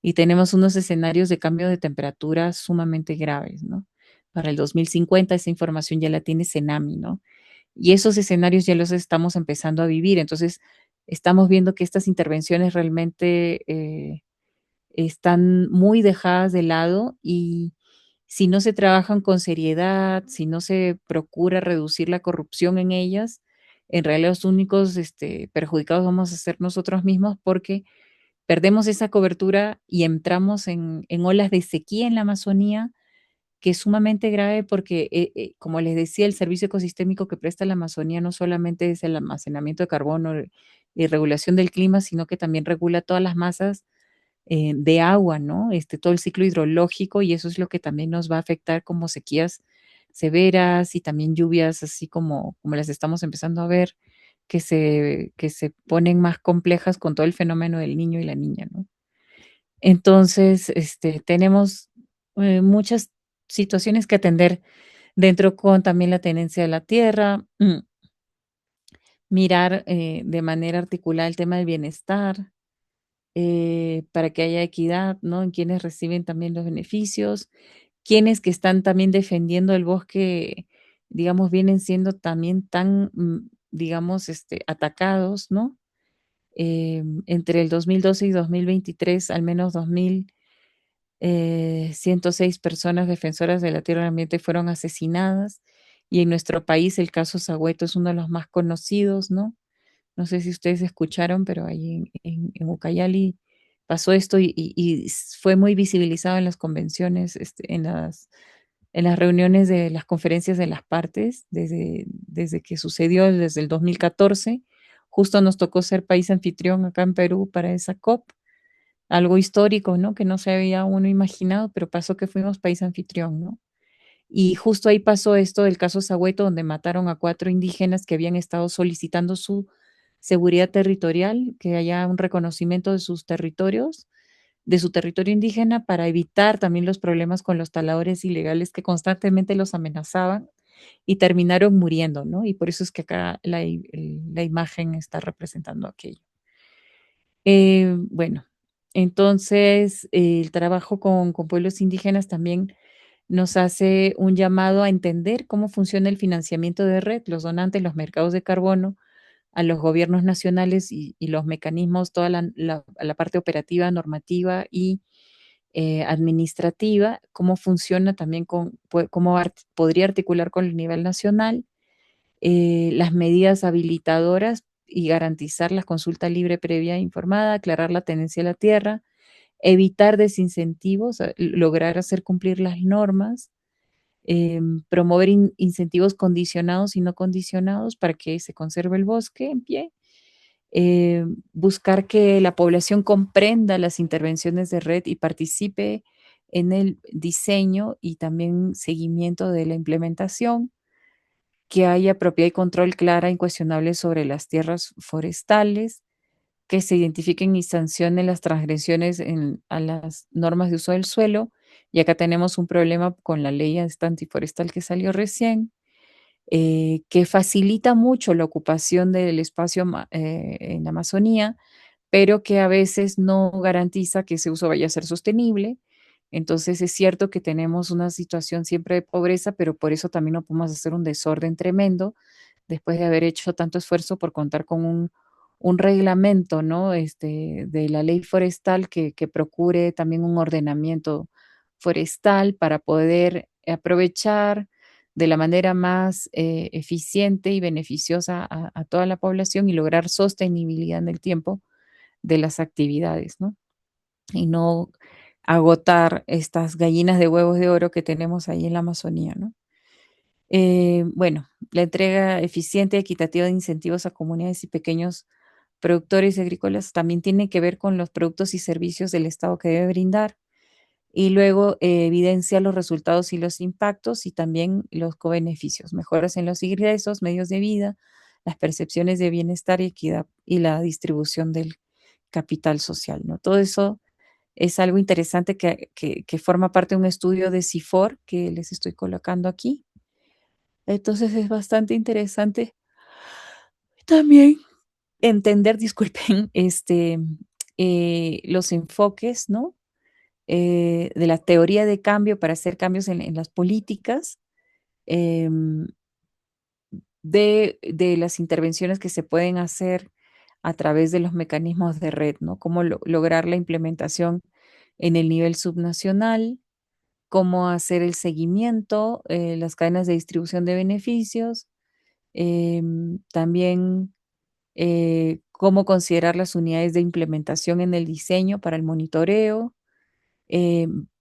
Y tenemos unos escenarios de cambio de temperatura sumamente graves, ¿no? Para el 2050 esa información ya la tiene Cenami, ¿no? Y esos escenarios ya los estamos empezando a vivir, entonces estamos viendo que estas intervenciones realmente están muy dejadas de lado y si no se trabajan con seriedad, si no se procura reducir la corrupción en ellas, en realidad los únicos perjudicados vamos a ser nosotros mismos porque perdemos esa cobertura y entramos en olas de sequía en la Amazonía, que es sumamente grave porque, como les decía, el servicio ecosistémico que presta la Amazonía no solamente es el almacenamiento de carbono y regulación del clima, sino que también regula todas las masas de agua, ¿no? Todo el ciclo hidrológico y eso es lo que también nos va a afectar como sequías severas y también lluvias así como las estamos empezando a ver, que se ponen más complejas con todo el fenómeno del niño y la niña, ¿no? Entonces, tenemos muchas situaciones que atender dentro con también la tenencia de la tierra, mirar de manera articulada el tema del bienestar, para que haya equidad, ¿no? En quienes reciben también los beneficios, quienes que están también defendiendo el bosque, digamos, vienen siendo también tan, digamos, atacados, ¿no? Entre el 2012 y 2023, al menos 2.106 personas defensoras de la tierra y el ambiente fueron asesinadas. Y en nuestro país el caso Sagüeto es uno de los más conocidos, ¿no? No sé si ustedes escucharon, pero ahí en Ucayali pasó esto y fue muy visibilizado en las convenciones, en las reuniones de las conferencias de las partes, desde que sucedió, desde el 2014, justo nos tocó ser país anfitrión acá en Perú para esa COP, algo histórico, ¿no? Que no se había uno imaginado, pero pasó que fuimos país anfitrión, ¿no? Y justo ahí pasó esto del caso Sahueto, donde mataron a 4 indígenas que habían estado solicitando su seguridad territorial, que haya un reconocimiento de sus territorios, de su territorio indígena, para evitar también los problemas con los taladores ilegales que constantemente los amenazaban y terminaron muriendo, ¿no? Y por eso es que acá la imagen está representando aquello. Bueno, entonces el trabajo con pueblos indígenas también nos hace un llamado a entender cómo funciona el financiamiento de red, los donantes, los mercados de carbono, a los gobiernos nacionales y los mecanismos, toda la parte operativa, normativa y administrativa, cómo funciona también cómo podría articular con el nivel nacional, las medidas habilitadoras y garantizar la consulta libre, previa e informada, aclarar la tenencia de la tierra, evitar desincentivos, lograr hacer cumplir las normas, promover incentivos condicionados y no condicionados para que se conserve el bosque en pie, buscar que la población comprenda las intervenciones de red y participe en el diseño y también seguimiento de la implementación, que haya propiedad y control clara e incuestionable sobre las tierras forestales, que se identifiquen y sancionen las transgresiones a las normas de uso del suelo. Y acá tenemos un problema con la ley esta antiforestal que salió recién, que facilita mucho la ocupación del espacio en la Amazonía, pero que a veces no garantiza que ese uso vaya a ser sostenible. Entonces es cierto que tenemos una situación siempre de pobreza, pero por eso también no podemos hacer un desorden tremendo después de haber hecho tanto esfuerzo por contar con un reglamento, ¿no? De la ley forestal que procure también un ordenamiento forestal para poder aprovechar de la manera más eficiente y beneficiosa a toda la población y lograr sostenibilidad en el tiempo de las actividades, ¿no? Y no agotar estas gallinas de huevos de oro que tenemos ahí en la Amazonía, ¿no? Bueno, la entrega eficiente y equitativa de incentivos a comunidades y pequeños productores agrícolas también tiene que ver con los productos y servicios del Estado que debe brindar, y luego evidencia los resultados y los impactos y también los cobeneficios, mejoras en los ingresos, medios de vida, las percepciones de bienestar y equidad y la distribución del capital social, ¿no? Todo eso es algo interesante que forma parte de un estudio de CIFOR que les estoy colocando aquí. Entonces es bastante interesante también entender, disculpen, los enfoques, ¿no? De la teoría de cambio para hacer cambios en las políticas, em, de las intervenciones que se pueden hacer a través de los mecanismos de red, ¿no? Cómo lograr la implementación en el nivel subnacional, cómo hacer el seguimiento, las cadenas de distribución de beneficios, también cómo considerar las unidades de implementación en el diseño para el monitoreo.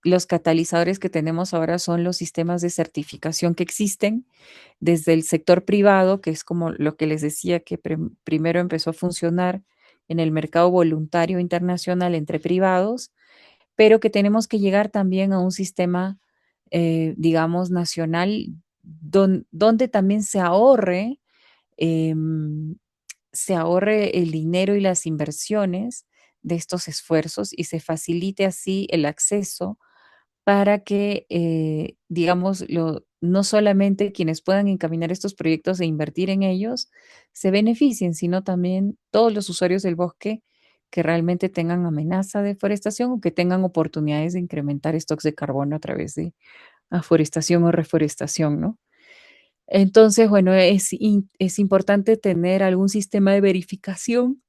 Los catalizadores que tenemos ahora son los sistemas de certificación que existen desde el sector privado, que es como lo que les decía que primero empezó a funcionar en el mercado voluntario internacional entre privados, pero que tenemos que llegar también a un sistema, digamos, nacional, donde también em, se ahorre el dinero y las inversiones de estos esfuerzos y se facilite así el acceso para que, digamos, no solamente quienes puedan encaminar estos proyectos e invertir en ellos se beneficien, sino también todos los usuarios del bosque que realmente tengan amenaza de deforestación o que tengan oportunidades de incrementar stocks de carbono a través de aforestación o reforestación, ¿no? Entonces, bueno, es importante tener algún sistema de verificación,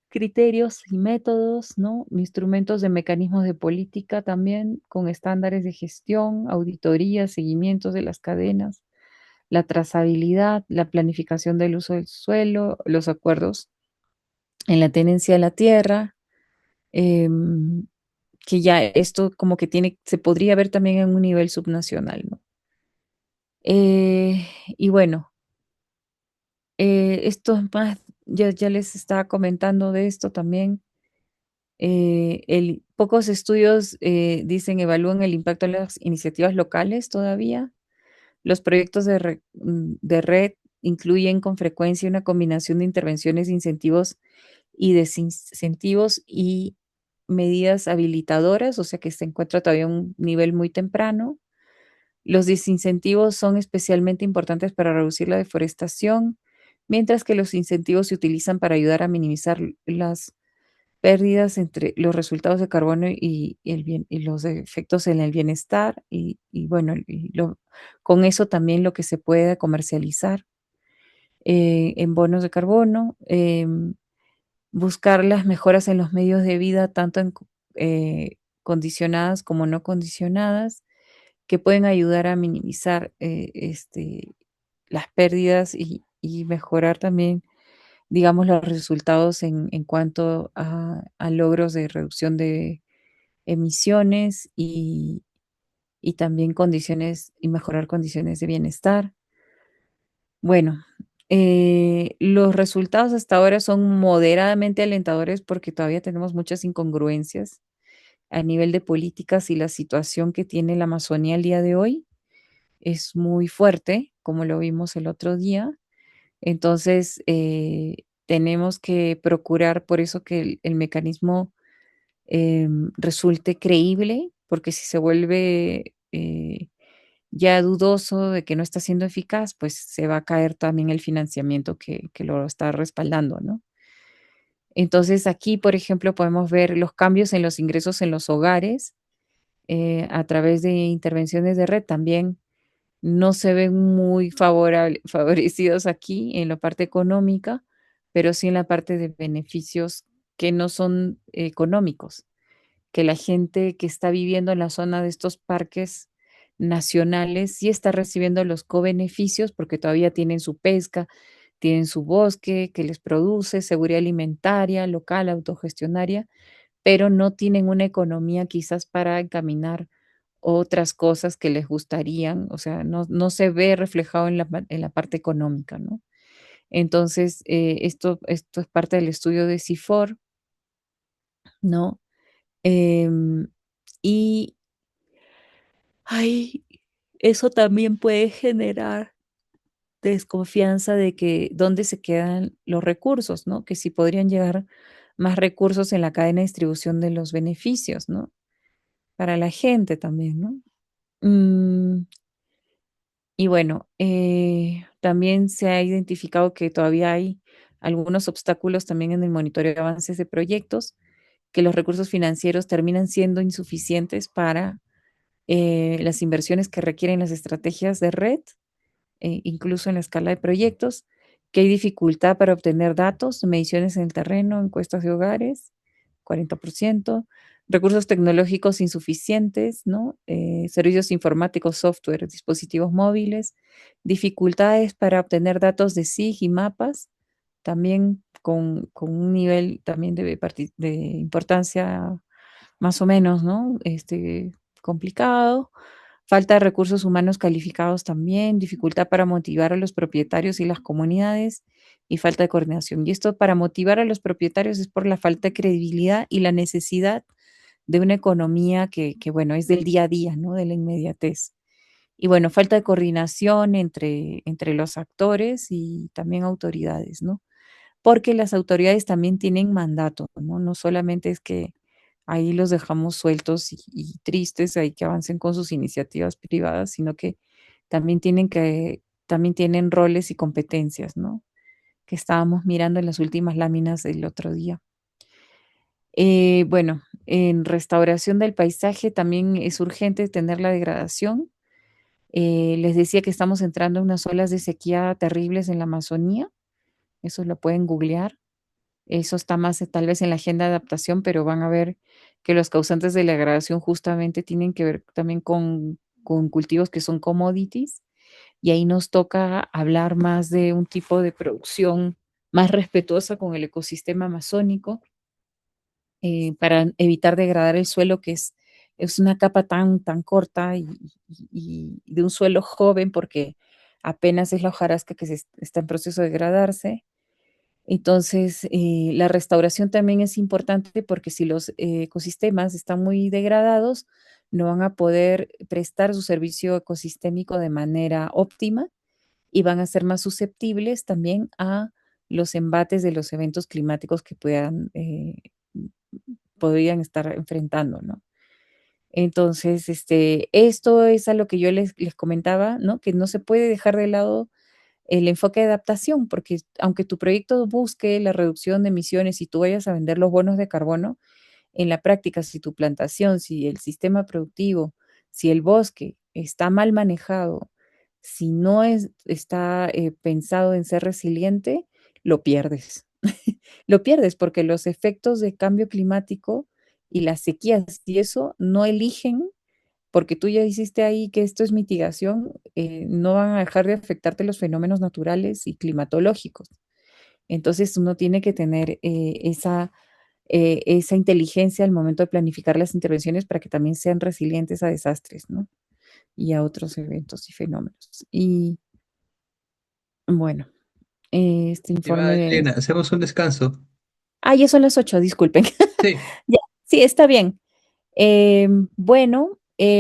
criterios y métodos, ¿no? Instrumentos de mecanismos de política también, con estándares de gestión, auditoría, seguimientos de las cadenas, la trazabilidad, la planificación del uso del suelo, los acuerdos en la tenencia de la tierra, em, que ya esto como que se podría ver también en un nivel subnacional, ¿no? Y bueno, esto es más ya les estaba comentando de esto también. Pocos estudios dicen, evalúan el impacto de las iniciativas locales todavía. Los proyectos de red incluyen con frecuencia una combinación de intervenciones, incentivos y desincentivos y medidas habilitadoras, o sea que se encuentra todavía a un nivel muy temprano. Los desincentivos son especialmente importantes para reducir la deforestación, mientras que los incentivos se utilizan para ayudar a minimizar las pérdidas entre los resultados de carbono y los efectos en el bienestar y bueno, con eso también lo que se puede comercializar en bonos de carbono, buscar las mejoras en los medios de vida, tanto condicionadas como no condicionadas, que pueden ayudar a minimizar las pérdidas y mejorar también, digamos, los resultados en cuanto a logros de reducción de emisiones y también condiciones y mejorar condiciones de bienestar. Bueno, los resultados hasta ahora son moderadamente alentadores porque todavía tenemos muchas incongruencias a nivel de políticas y la situación que tiene la Amazonía el día de hoy es muy fuerte, como lo vimos el otro día. Entonces, tenemos que procurar por eso que el mecanismo resulte creíble, porque si se vuelve ya dudoso de que no está siendo eficaz, pues se va a caer también el financiamiento que lo está respaldando, ¿no? Entonces, aquí, por ejemplo, podemos ver los cambios en los ingresos en los hogares a través de intervenciones de red. También no se ven muy favorecidos aquí en la parte económica, pero sí en la parte de beneficios que no son económicos, que la gente que está viviendo en la zona de estos parques nacionales sí está recibiendo los co-beneficios porque todavía tienen su pesca, tienen su bosque que les produce seguridad alimentaria, local, autogestionaria, pero no tienen una economía quizás para encaminar otras cosas que les gustarían, o sea, no se ve reflejado en la parte económica, ¿no? Entonces, esto es parte del estudio de CIFOR, ¿no? Em, y ay, eso también puede generar desconfianza de que dónde se quedan los recursos, ¿no? Que si podrían llegar más recursos en la cadena de distribución de los beneficios, ¿no? Para la gente también, ¿no? Mm, y bueno, también se ha identificado que todavía hay algunos obstáculos también en el monitoreo de avances de proyectos, que los recursos financieros terminan siendo insuficientes para las inversiones que requieren las estrategias de red, incluso en la escala de proyectos, que hay dificultad para obtener datos, mediciones en el terreno, encuestas de hogares, 40%, recursos tecnológicos insuficientes, ¿no? Servicios informáticos, software, dispositivos móviles, dificultades para obtener datos de SIG y mapas, también con un nivel también de importancia más o menos, ¿no? Complicado. Falta de recursos humanos calificados también, dificultad para motivar a los propietarios y las comunidades y falta de coordinación. Y esto para motivar a los propietarios es por la falta de credibilidad y la necesidad de una economía bueno, es del día a día, ¿no? De la inmediatez. Y bueno, falta de coordinación entre los actores y también autoridades, ¿no? Porque las autoridades también tienen mandato, ¿no? No solamente es que ahí los dejamos sueltos y tristes, ahí que avancen con sus iniciativas privadas, sino que también tienen roles y competencias, ¿no? Que estábamos mirando en las últimas láminas del otro día. Bueno, en restauración del paisaje también es urgente tener la degradación. Les decía que estamos entrando en unas olas de sequía terribles en la Amazonía, eso lo pueden googlear. Eso está más tal vez en la agenda de adaptación, pero van a ver que los causantes de la degradación justamente tienen que ver también con cultivos que son commodities y ahí nos toca hablar más de un tipo de producción más respetuosa con el ecosistema amazónico para evitar degradar el suelo, es una capa tan corta y de un suelo joven porque apenas es la hojarasca que está en proceso de degradarse Entonces, la restauración también es importante porque si los ecosistemas están muy degradados, no van a poder prestar su servicio ecosistémico de manera óptima y van a ser más susceptibles también a los embates de los eventos climáticos que podrían estar enfrentando, ¿no? Entonces, esto es a lo que yo les comentaba, ¿no? Que no se puede dejar de lado el enfoque de adaptación, porque aunque tu proyecto busque la reducción de emisiones y tú vayas a vender los bonos de carbono, en la práctica, si tu plantación, si el sistema productivo, si el bosque está mal manejado, si no está pensado en ser resiliente, lo pierdes. Lo pierdes porque los efectos de cambio climático y las sequías y eso no eligen, porque tú ya hiciste ahí que esto es mitigación, no van a dejar de afectarte los fenómenos naturales y climatológicos. Entonces uno tiene que tener esa inteligencia al momento de planificar las intervenciones para que también sean resilientes a desastres, ¿no? Y a otros eventos y fenómenos. Y bueno, este Estimada informe de... Elena, hacemos un descanso. Ah, ya son las 8, disculpen. Sí, Ya, sí, está bien. Bueno,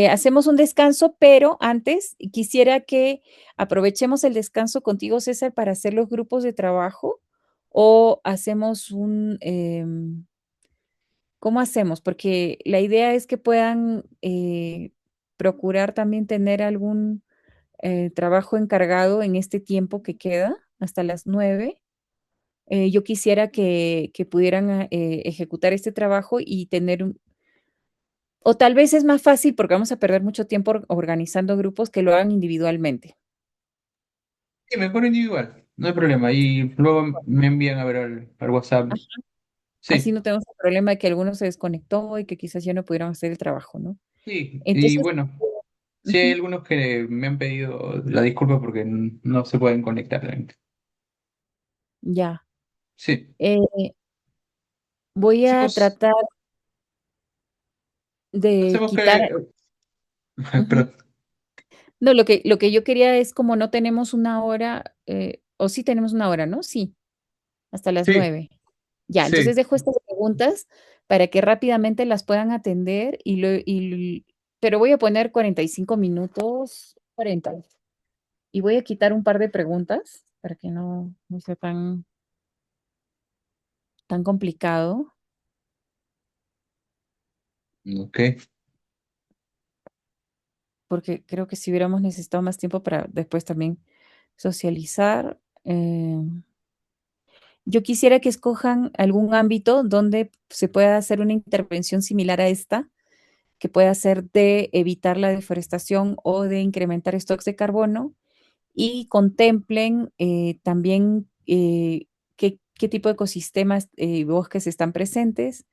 hacemos un descanso, pero antes quisiera que aprovechemos el descanso contigo, César, para hacer los grupos de trabajo o hacemos ¿cómo hacemos? Porque la idea es que puedan procurar también tener algún trabajo encargado en este tiempo que queda, hasta las 9. Yo quisiera que pudieran ejecutar este trabajo y tener o tal vez es más fácil porque vamos a perder mucho tiempo organizando grupos que lo hagan individualmente. sí, mejor individual, no hay problema. Y luego me envían a ver al WhatsApp. Ajá. Así Sí, no tenemos el problema de que alguno se desconectó y que quizás ya no pudieron hacer el trabajo, ¿no? sí, y Entonces, bueno, sí hay ujú, algunos que me han pedido la disculpa porque no se pueden conectar. ya. Sí, Eh, voy a hacemos, tratar de hacemos quitar, que, ujú. perdón, No, lo que yo quería es como no tenemos una hora, o sí tenemos una hora, ¿no? Sí, hasta las sí, 9. Ya, entonces sí, dejo estas preguntas para que rápidamente las puedan atender pero voy a poner 45 minutos, 40. Y voy a quitar un par de preguntas para que no sea tan complicado, ok. porque creo que si hubiéramos necesitado más tiempo para después también socializar. Yo quisiera que escojan algún ámbito donde se pueda hacer una intervención similar a esta, que pueda ser de evitar la deforestación o de incrementar stocks de carbono y contemplen también qué tipo de ecosistemas y bosques están presentes,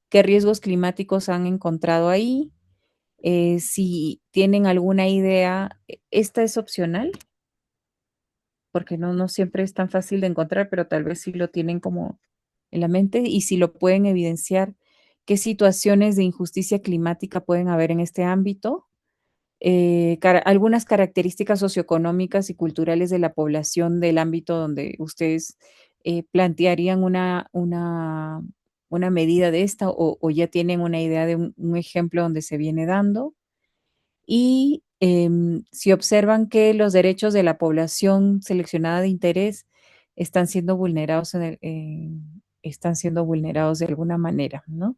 qué riesgos climáticos han encontrado ahí, si tienen alguna idea, esta es opcional, porque no siempre es tan fácil de encontrar, pero tal vez sí lo tienen como en la mente y si lo pueden evidenciar, qué situaciones de injusticia climática pueden haber en este ámbito, algunas características socioeconómicas y culturales de la población del ámbito donde ustedes plantearían una medida de esta o ya tienen una idea de un ejemplo donde se viene dando. Y si observan que los derechos de la población seleccionada de interés están siendo vulnerados, están siendo vulnerados de alguna manera, ¿no?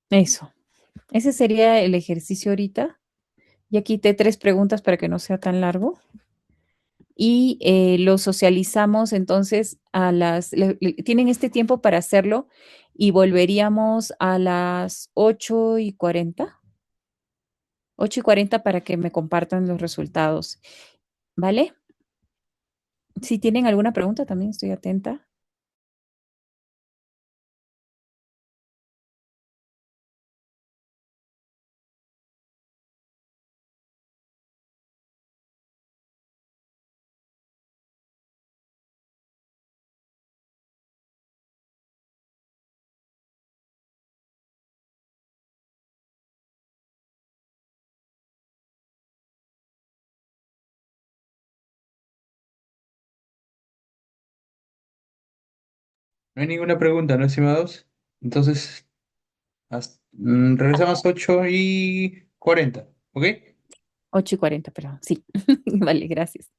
Eso. Ese sería el ejercicio ahorita. Ya quité 3 preguntas para que no sea tan largo y lo socializamos entonces tienen este tiempo para hacerlo y volveríamos a las 8:40, 8:40 para que me compartan los resultados, ¿vale? Si tienen alguna pregunta, también estoy atenta. No hay ninguna pregunta, ¿no, estimados? Entonces, regresamos 8:40, ¿ok? 8:40, perdón. Sí, vale, gracias.